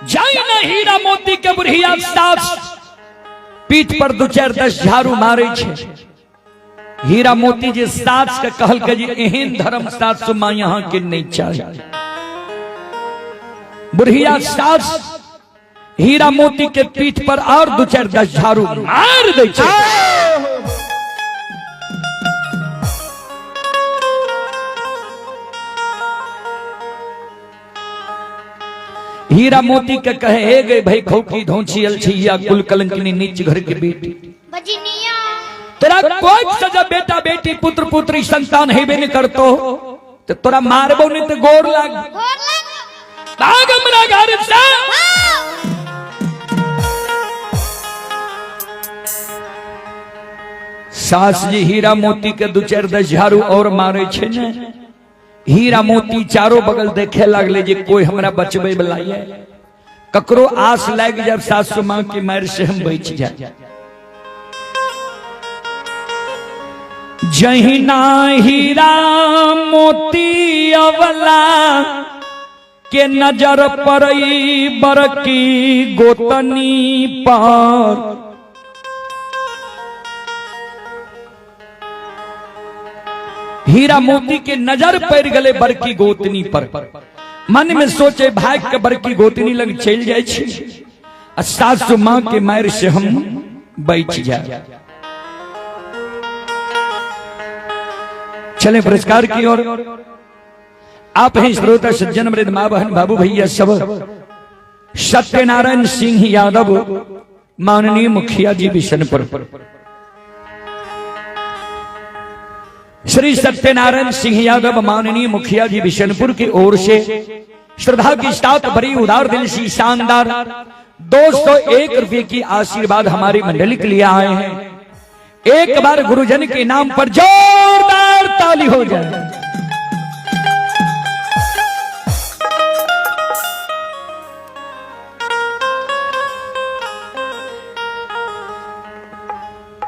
जाई न हीरा मोती के बुढ़िया सास पीठ पर दो चार 10 झाड़ू मारे छे। हीरा मोती जे सास के कहल के जी एहन धर्म सास मां यहाँ के नहीं चाहिए। बुढ़िया सास हीरा मोती के पीठ पर और दो चार 10 झाड़ू मार दे छे। हीरा मोती के कहे हे गए भाई खोखी धोची अलछिया कुल कलंकिनी नीच घर के बेटी बजनिया तेरा कोई सजा बेटा बेटी पुत्र पुत्री संतान हेबे न करतो तो तोरा मारबो नहीं तो गोर लाग भाग हमरा घर से। सास जी हीरा मोती के दो चार 10 झाड़ू और मारे छे ने। हीरा मोती चारों बगल देखे लगले जे कोई हमरा बचबे वाला है। ककरो आस लाग जब सासु मां की मार से हम बच जाए। जहिना हीरा मोती अवला के नजर पड़ई बरकी गोतनी पर। हीरा मोती के नजर पड़ गले बड़की गोतनी पर। मन में सोचे भाग के बड़की गोतनी लग चल जाए छे आ सासु मां के मार से हम बच जाए। चले पुरस्कार की ओर। आप हैं श्रोता सज्जन मृद मां बहन बाबू भैया सब। सत्यनारायण सिंह यादव माननीय मुखिया जी बिशनपुर। श्री सत्यनारायण सिंह यादव माननीय मुखिया जी बिशनपुर की ओर से श्रद्धा की साथ बड़ी उदार दिल सी शानदार 201 रुपए की आशीर्वाद हमारी मंडली के लिए आए हैं। एक बार गुरुजन के नाम पर जोरदार ताली हो जाए।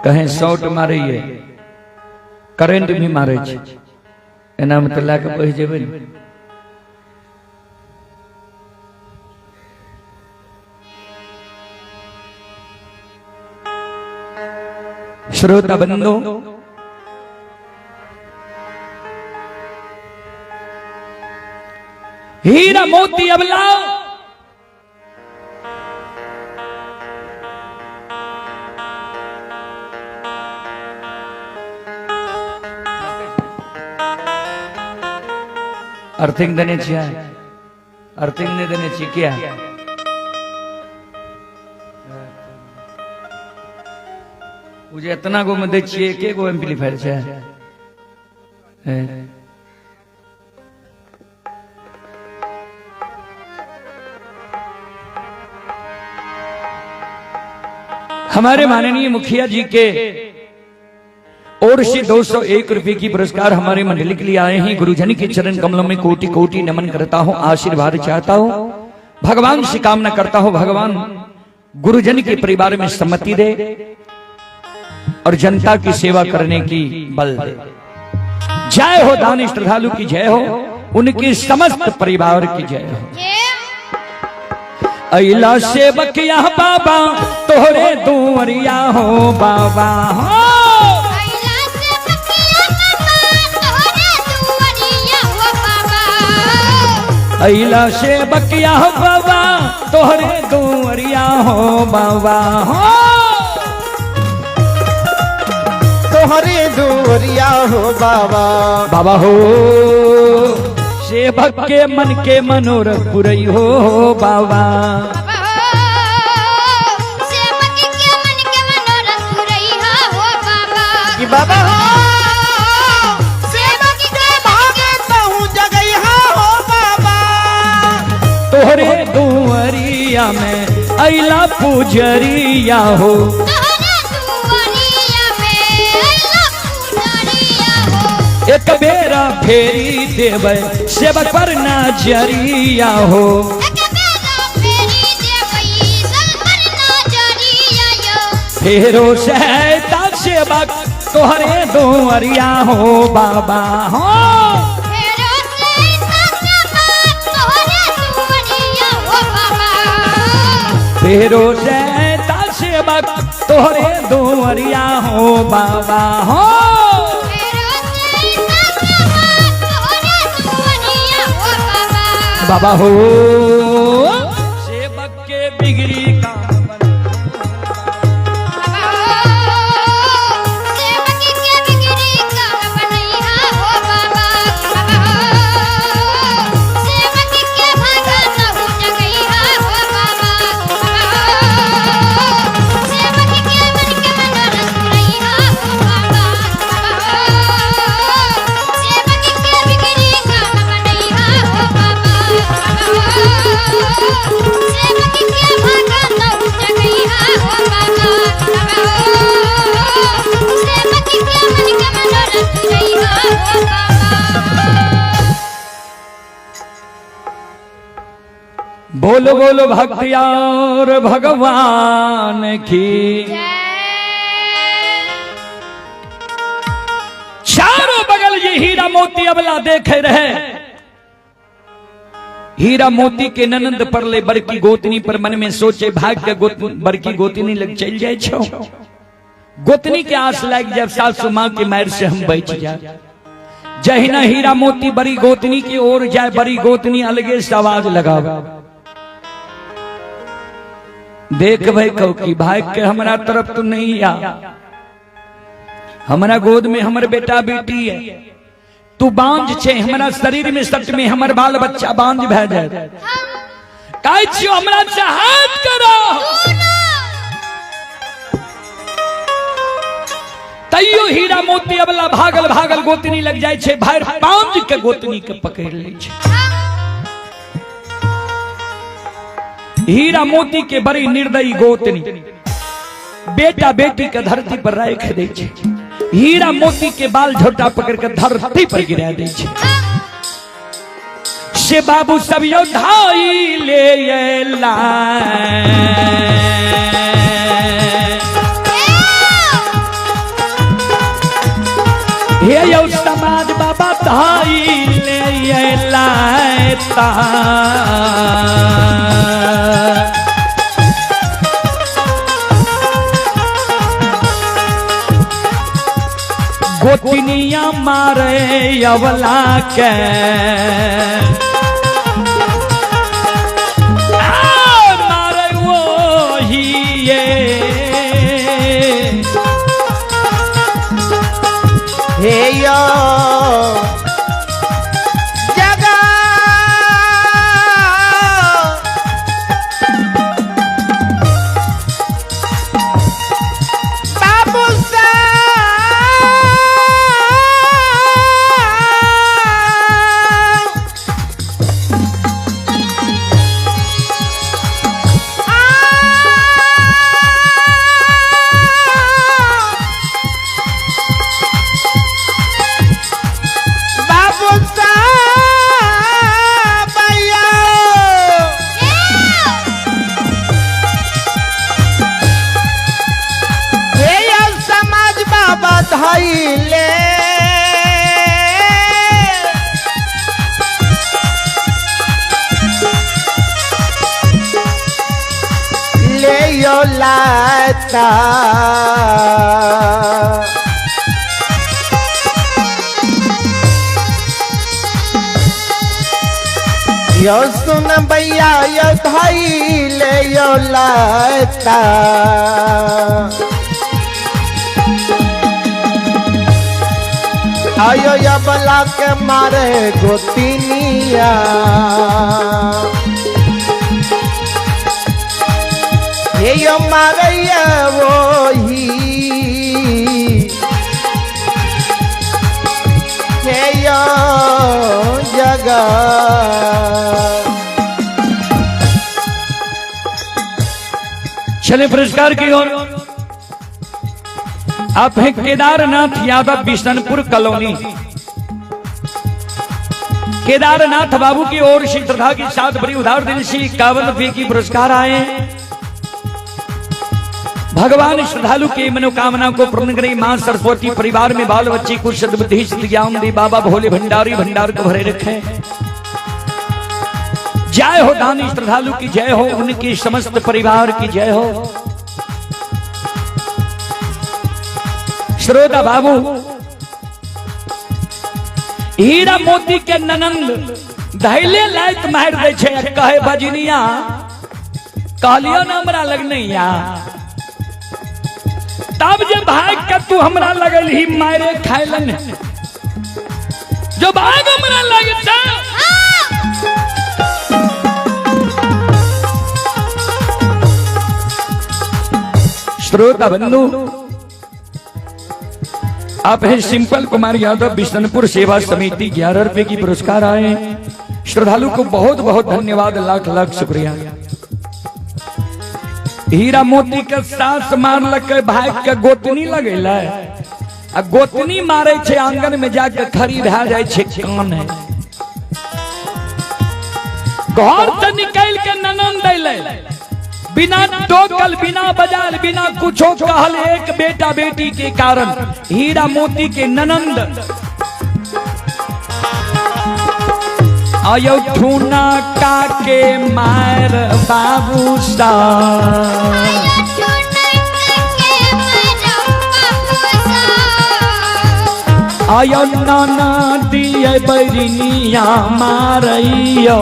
कहें शॉट मारे ये करंट भी मारे छे एना में तला के बह जेबे ने। श्रोता बंधु हीरा मोती अबला अर्थिंग देने छिया अर्थिंग ने देने छी क्या मुझे इतना गो में दे छिए के गो एम्पलीफायर छे हमारे माननीय मुखिया जी के और से 201 रुपए की पुरस्कार हमारे मंडली के लिए आए हैं। गुरुजन के चरण कमलों में कोटि कोटि नमन करता हूँ, आशीर्वाद चाहता हूँ। भगवान से कामना करता हूँ भगवान गुरुजन के परिवार में सम्मति दे और जनता की सेवा करने की बल दे। जय हो दानी श्रद्धालु की जय हो, उनके समस्त परिवार की जय हो। अइला सेवक यहाँ बाबा तोहरे दुआरिया हो बाबा हो। अइला सेवक यहाँ बाबा तोहरे दुआरिया हो बाबा हो। तोहरे दुआरिया हो बाबा बाबा हो। सेवक के मन के मनोरथ पुरई हो बाबा। सेवक के मन के मनोरथ पुरई हो बाबा। कि बाबा हो सेवक के भागे तहु जगई हो बाबा। तोहरे दुआरिया में अइला पुजरिया हो। एक बेरा फेरी देवे सेवक पर नजरिया हो। फेरो सहता सेवक तोहरे दुआरिया हो बाबा हो। फेरो से सेवक तोहरे दुआरिया हो बाबा हो। बाबा हो सेवक के बिगड़ी का बोलो बोलो भक्ति और भगवान की। चारों बगल ये हीरा मोती अबला देखे रहे। हीरा मोती के ननंद परले बड़की गोतनी पर मन में सोचे भाग के बड़की गोतनी लग चल जाए छो। गोतनी के आस लग जब सासू माँ के मार से हम बच जाए। जहिना हीरा मोती बड़ी गोतनी की ओर जाए बड़ी गोतनी अलगे से आवाज लगावे। देख भाई कहो कि भाग के हमारा तरफ तो नहीं आ। हमारा गोद में हमारे बेटा बेटी है। तू बांझ छे हमारा शरीर में सच में हमार बाल बच्चा बांझ भै जाए। काहे छियो हमरा चाहत करो। तैयो हीरा मोती अबला भागल भागल गोतनी लग जाए छे। भाई बांझ के गोतनी के पकड़ ले छे। हीरा मोती के बड़ी निर्दयी गोतनी बेटा बेटी के धरती पर राख दे छे। हीरा मोती के बाल झोटा पकड़ के धरती पर गिरा दे छे। से बाबू सब योद्धाई ले हे यो समाज बाबा धाई ले लाता। गोतनिया मारे अवला के मारे वो ही ये हे यो जगा बाबू सा ले ले यो लाता। यो सुन भैया यो धाई ले यो लाता। आयो या बला के मारे गोतिनिया। ये यो मारे ये वो ही ये यो जगह। चले पुरस्कार की ओर। आप हैं केदारनाथ यादव बिशनपुर कॉलोनी। केदारनाथ बाबू की ओर से श्रद्धा के साथ बड़ी उधार दिल से 51 रुपये की पुरस्कार आए। भगवान श्रद्धालु की मनोकामना को पूर्ण करे। मां सरस्वती परिवार में बाल बच्चे को सद्बुद्धि ज्ञान दे। बाबा भोले भंडारी भंडार को भरे रखे। जय हो दानी श्रद्धालु की जय हो, उनकी समस्त परिवार की जय हो। श्रोता बाबू, हीरा मोती के ननंद धैले लायक मार दे छे, कहे बजनिया कहलियो न हमरा लगनैया, तब जे भाग के तू हमरा लगल ही मारे खाइलन, जो भाग हमरा लगता श्रोता बंधु, आप हैं सिंपल कुमार यादव, बिशनपुर सेवा समिति, 11 रुपए की पुरस्कार आए। श्रद्धालु को बहुत बहुत धन्यवाद, लाख लाख शुक्रिया। हीरा मोती के सास मारलक, भाग के गोतनी लगेला, आ गोतनी मारे छे आंगन में जाके खड़ी भा जाए छे कान है। घर से निकल के ननंद अइले, बिना टोकल, बिना बजाल, बिना कुछो कहल, एक बेटा बेटी के कारण हीरा मोती के ननंद आयो ठूना का के मार बाबू सा, आयो नाना दिए बरिनिया मारइयो,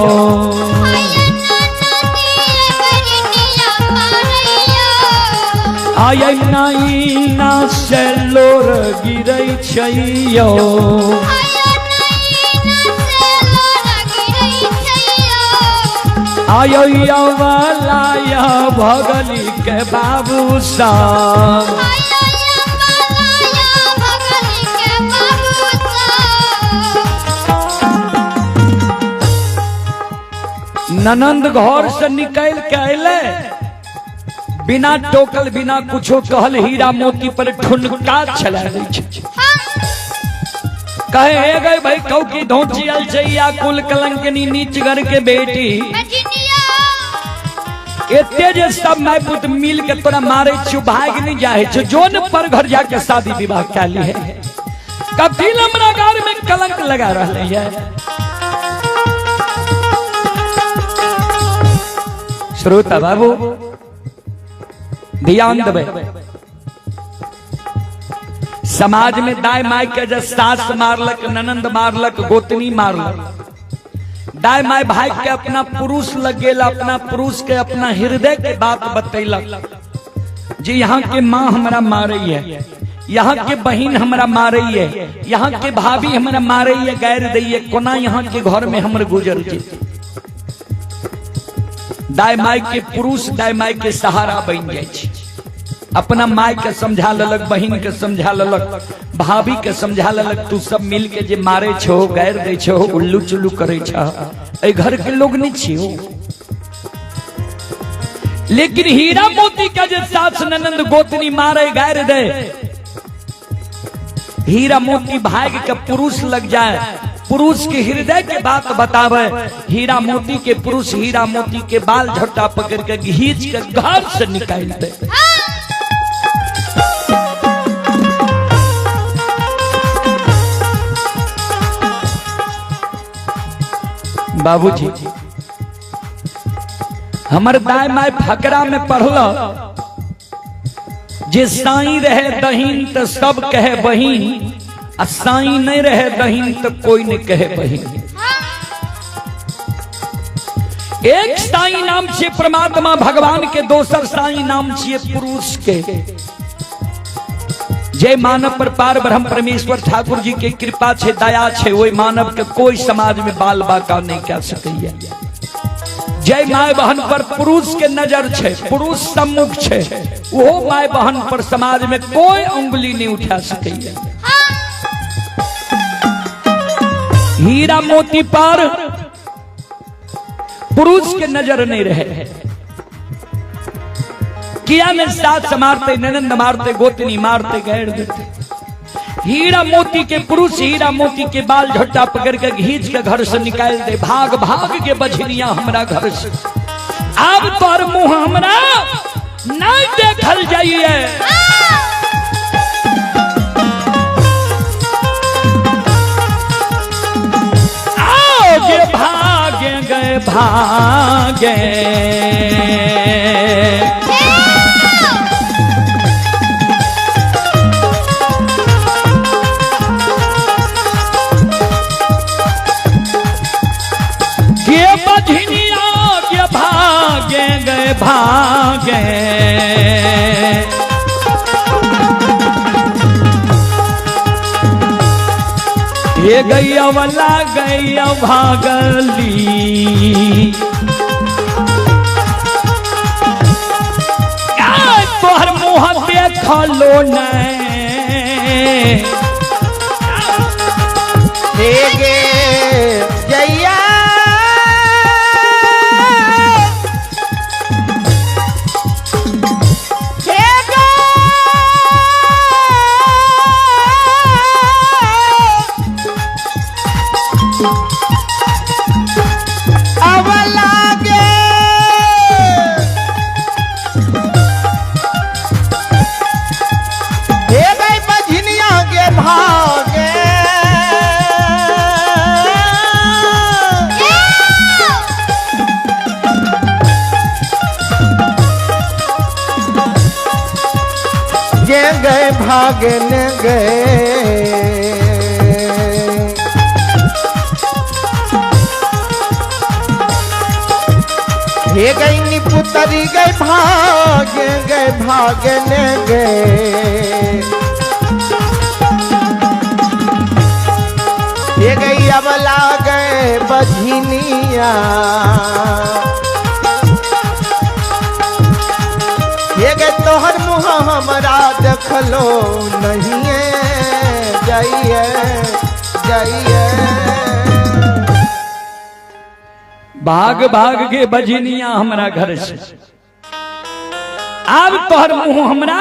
आय नाई ना से लोर गिरै छैयो, आयो यवलाया भगली के बाबू सा, ननंद घर से निकल के अले, बिना टोकल, बिना कुछो कहल, हीरा मोती पर ठुनका चला दै छै। कहे हे गए भाई कौ की धोची आल छैया, कुल कलंकनी नीच घर के बेटी, एते जे सब माय पुत मिल के तोरा मारे छु, भाग नहीं जाए छु, जोन पर घर जाके शादी विवाह कर ली है, कभी हमरा घर में कलंक लगा रहले है। श्रोता बाबू ध्यान देवे, समाज में दाई माई के जब सास मारलक, ननंद मारलक, गोतनी मारलक, दाई माई भाई के अपना पुरुष लग गेला, अपना पुरुष के अपना हृदय के बात बतैलक, जी यहाँ के माँ हमारा मारई है, यहाँ के बहन हमारा मारई है, यहाँ के भाभी हमारा मारई है, गैर दैये, कोना यहाँ के घर में हमर गुजर के। दाई माई के पुरुष दाई माई के सहारा बन जाए, अपना माई के समझा ललक, बहन के समझा ललक, भाभी के समझा ललक, तू सब मिल के जे मारे छो, गैर दे छो, उल्लू चुल्लू करे छो, ए घर के लोग नहीं छियो। लेकिन हीरा मोती का जे सास ननंद गोतनी मारे गैर दे, हीरा मोती भाग के पुरुष लग जाए, पुरुष के हृदय के बात बतावे, हीरा मोती के पुरुष हीरा मोती के बाल झट्टा पकड़ के घींच के घर से निकालते। बाबूजी हमर दाई माई फकरा में पढ़ल, जे साई रहे दहीन तो सब कहे बहिन, आ साई नहीं रहे दहीन तो कोई नहीं कहे बहिन। एक साई नाम छे परमात्मा भगवान के, दोसर साई नाम छे पुरुष के। जय मानव पर पार ब्रह्म परमेश्वर ठाकुर जी के कृपा छे, दया छे, वही मानव के कोई समाज में बाल बाका नहीं कह सकैया। जय माय बहन पर पुरुष के नजर छे, पुरुष सम्मुख छे, वो माय बहन पर समाज में कोई उंगली नहीं उठा सकैया। हीरा मोती पर पुरुष के नजर नहीं रहे, किया में सास मारते, ननंद मारते, गोतनी मारते, गैर देते। हीरा मोती के पुरुष हीरा मोती के बाल झट्टा पकड़ के घींच के घर से निकाल दे, भाग भाग के बछनिया हमरा घर से। अब तोर मुंह हमरा नहीं देखल जाइए। आओ जे भागे गए भागे ये बझनिया ये भागे गए भागे ये गैया वाला गैया भागली तोहर मुँह देखलो नहीं गे जैया गए भागने गए हे गई पुतरी गए भागने गए ये गई अबला गए बझनिया ये गए तोहर मुँह हमरा देखलो नहीं जाइए जाइए भाग भाग के बजनिया हमरा घर से अब तोहर मुँह हमरा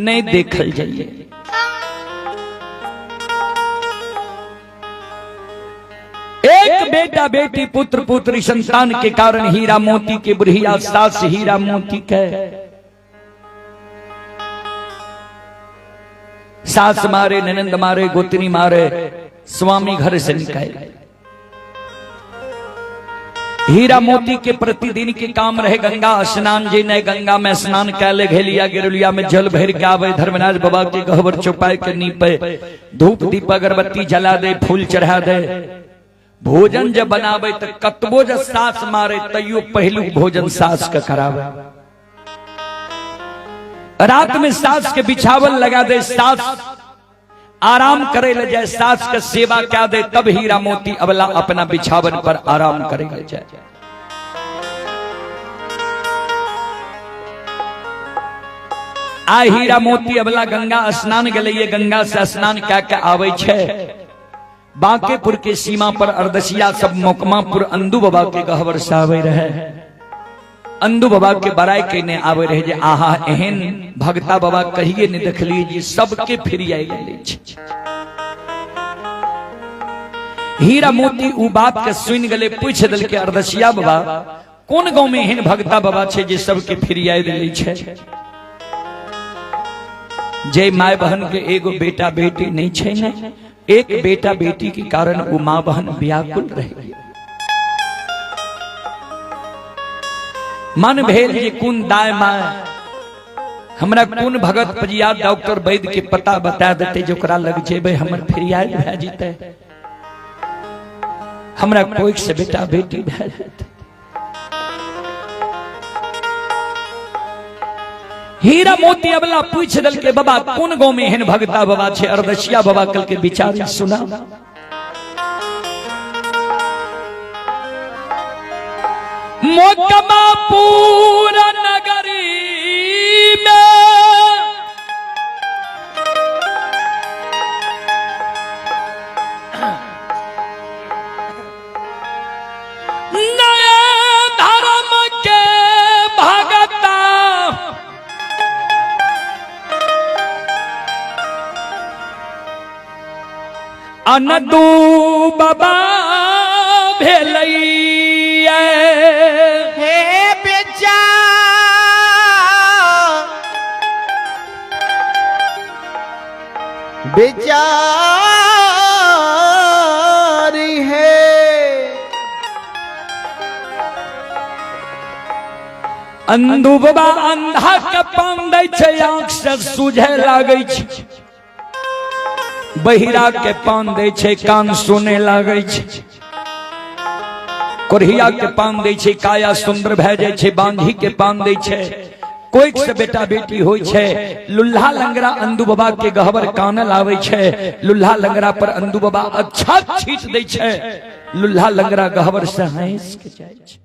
नहीं देखल जाइए एक बेटा बेटी पुत्र पुत्री संतान के कारण हीरा मोती के बुढ़िया सास हीरा मोती के सास मारे ननंद मारे गोतनी मारे स्वामी घर से निकाले हीरा मोती के प्रतिदिन के काम रहे गंगा स्नान जी ने गंगा में स्नान कैले घेलिया गिरुलिया में जल भर के आवे धर्मराज बाबा के गहवर चौपाई के नीपे धूप दीप अगरबत्ती जला दे फूल चढ़ा दे भोजन जब बनावे तो कतबो जब सास मारे तैयो पहलू भोजन सास का करावे रात में सास के बिछावल लगा दे सास आराम करे ले जाए सास का सेवा क्या दे तब हीरा मोती अबला अपना बिछावन पर आराम करे ले जाए आ हीरा मोती अबला गंगा स्नान गले गंगा से स्नान क्या क्या आवे छे बांकेपुर के सीमा पर अर्दसिया सब मोकमापुर अंदू बाबा के गहवर से आवे रहे अंदू बाबा के बड़ाई कहने आवे रहे जे आहा एहन भगता बाबा कहिए ने देख लीजिए सबके फिर आई हीरा मोती उ बात के सुन गले पूछ दल के अर्दसिया बाबा कौन गांव में एहन भगता बाबा छे जे सबके फिर आई दिले छे जय माय बहन के एगो बेटा बेटी नहीं छे ने एक बेटा बेटी के कारण वो माँ बहन व्याकुल रहे मन भेल जे कुन दाय माय हमरा कुन भगत पजिया डॉक्टर वैद्य के पता बता देते जोकरा लग जेबे हमर फिरियाद भए जीते हमरा कोई से बेटा बेटी भए जेते हीरा मोती अबला पूछ दल के बाबा कौन गांव में एहन भगता बाबा छे अर्दसिया बाबा कल के विचार सुना मोकमापुर नगरी में नए धर्म के भगता अनदू बाबा भेलैया हे बेचा बेचारी है अंधु बाबा अंधा के पान दै छै, आंख से सूझे लागे छै। बहिरा के पान दै छै, कान सुने लागे छै। कोरिया के पान दै छै, काया सुंदर भए जाय छै। बांझी के पान दै छै, कोई से बेटा बेटी होय छै। लुल्हा लंगरा अंधु बाबा के गहवर कानल आवे छै। लुल्हा लंगरा पर अंधु बाबा अच्छा छीट दै छै। लुल्हा लंगरा गहवर से हंस के जाय छै।